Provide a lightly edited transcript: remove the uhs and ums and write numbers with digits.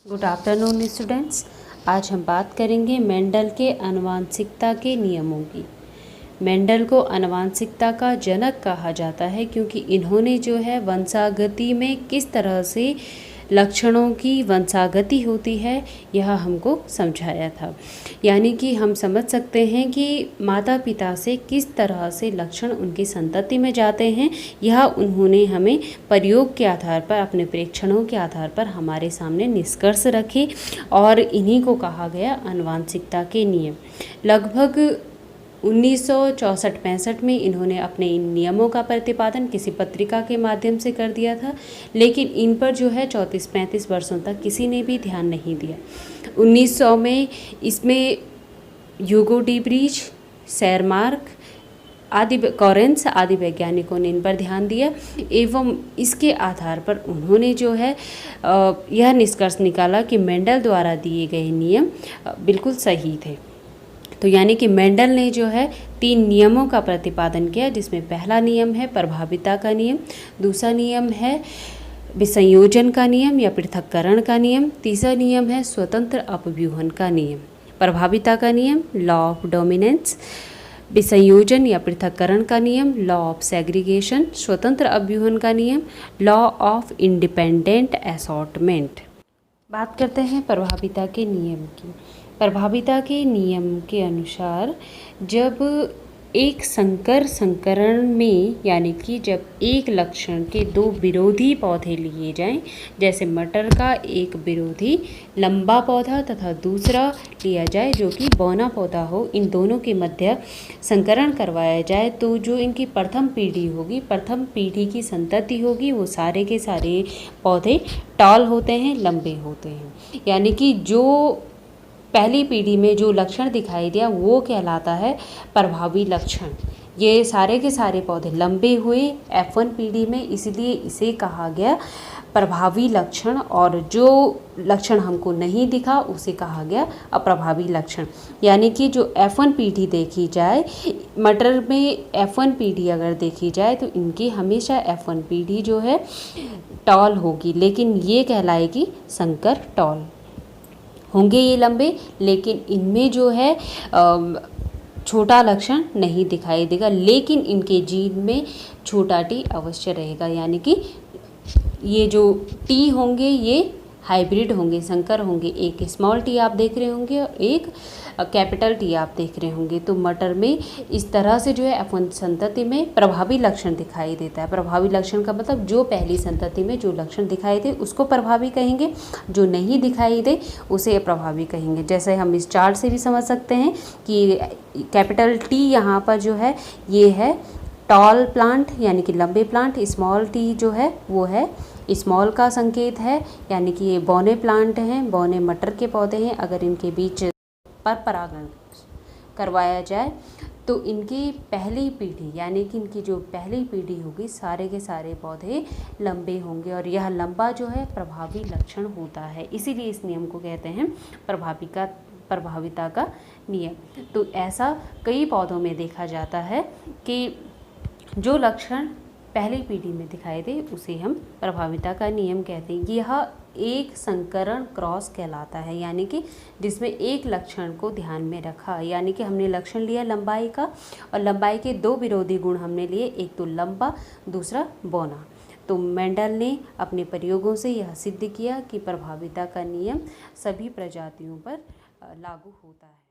Good afternoon students. आज हम बात करेंगे मेंडल के आनुवंशिकता के नियमों की। मेंडल को आनुवंशिकता का जनक कहा जाता है क्योंकि इन्होंने जो है वंशागति में किस तरह से लक्षणों की वंशागति होती है यह हमको समझाया था। यानी कि हम समझ सकते हैं कि माता पिता से किस तरह से लक्षण उनकी संतति में जाते हैं, यह उन्होंने हमें प्रयोग के आधार पर, अपने परीक्षणों के आधार पर हमारे सामने निष्कर्ष रखे और इन्हीं को कहा गया आनुवंशिकता के नियम। लगभग 1964-65 में इन्होंने अपने इन नियमों का प्रतिपादन किसी पत्रिका के माध्यम से कर दिया था, लेकिन इन पर जो है 34-35 वर्षों तक किसी ने भी ध्यान नहीं दिया। 1900 में इसमें ह्यूगो डी ब्रीज, शेरमार्क आदि, कॉरेंस आदि वैज्ञानिकों ने इन पर ध्यान दिया एवं इसके आधार पर उन्होंने जो है यह निष्कर्ष निकाला कि मेंडल द्वारा दिए गए नियम बिल्कुल सही थे। तो यानी कि मेंडल ने जो है 3 नियमों का प्रतिपादन किया, जिसमें पहला नियम है प्रभाविता का नियम, दूसरा नियम है विसंयोजन का नियम या पृथक्करण का नियम, तीसरा नियम है स्वतंत्र अपव्यूहन का नियम। प्रभाविता का नियम लॉ ऑफ डोमिनेंस, विसंयोजन या पृथक्करण का नियम लॉ ऑफ सेग्रीगेशन, स्वतंत्र अपव्यूहन का नियम लॉ ऑफ इंडिपेंडेंट असॉर्टमेंट। बात करते हैं प्रभाविता के नियम की। प्रभाविता के नियम के अनुसार जब एक संकर संकरण में, यानी कि जब एक लक्षण के 2 विरोधी पौधे लिए जाएं, जैसे मटर का एक विरोधी लंबा पौधा तथा दूसरा लिया जाए जो कि बौना पौधा हो, इन दोनों के मध्य संकरण करवाया जाए तो जो इनकी प्रथम पीढ़ी होगी, प्रथम पीढ़ी की संतति होगी, वो सारे के सारे पौधे टॉल होते हैं, लंबे होते हैं। यानी कि जो पहली पीढ़ी में जो लक्षण दिखाई दिया वो कहलाता है प्रभावी लक्षण। ये सारे के सारे पौधे लंबे हुए F1 पीढ़ी में, इसलिए इसे कहा गया प्रभावी लक्षण, और जो लक्षण हमको नहीं दिखा उसे कहा गया अप्रभावी लक्षण। यानी कि जो F1 पीढ़ी देखी जाए, मटर में F1 पीढ़ी अगर देखी जाए तो इनकी हमेशा F1 पीढ़ी जो है टॉल होगी, लेकिन ये कहलाएगी संकर टॉल। होंगे ये लंबे, लेकिन इनमें जो है छोटा लक्षण नहीं दिखाई देगा, लेकिन इनके जीन में छोटा टी अवश्य रहेगा। यानी कि ये जो टी होंगे ये हाइब्रिड होंगे, संकर होंगे। एक स्मॉल टी आप देख रहे होंगे और एक कैपिटल टी आप देख रहे होंगे। तो मटर में इस तरह से जो है F1 संतति में प्रभावी लक्षण दिखाई देता है। प्रभावी लक्षण का मतलब जो पहली संतति में जो लक्षण दिखाई दे उसको प्रभावी कहेंगे, जो नहीं दिखाई दे उसे अप्रभावी कहेंगे। जैसे हम इस चार्ट से भी समझ सकते हैं कि कैपिटल टी यहाँ पर जो है ये है टॉल प्लांट, यानी कि लंबे प्लांट। स्मॉल टी जो है वो है स्मॉल का संकेत है, यानी कि ये बौने प्लांट हैं, बौने मटर के पौधे हैं। अगर इनके बीच पर परागण करवाया जाए तो इनकी पहली पीढ़ी, यानी कि इनकी जो पहली पीढ़ी होगी, सारे के सारे पौधे लंबे होंगे और यह लंबा जो है प्रभावी लक्षण होता है। इसीलिए इस नियम को कहते हैं प्रभाविता का नियम। तो ऐसा कई पौधों में देखा जाता है कि जो लक्षण पहली पीढ़ी में दिखाई दे उसे हम प्रभाविता का नियम कहते हैं। यह एक संकरण क्रॉस कहलाता है, यानी कि जिसमें एक लक्षण को ध्यान में रखा, यानी कि हमने लक्षण लिया लंबाई का और लंबाई के 2 विरोधी गुण हमने लिए, एक तो लंबा, दूसरा बौना। तो मेंडल ने अपने प्रयोगों से यह सिद्ध किया कि प्रभाविता का नियम सभी प्रजातियों पर लागू होता है।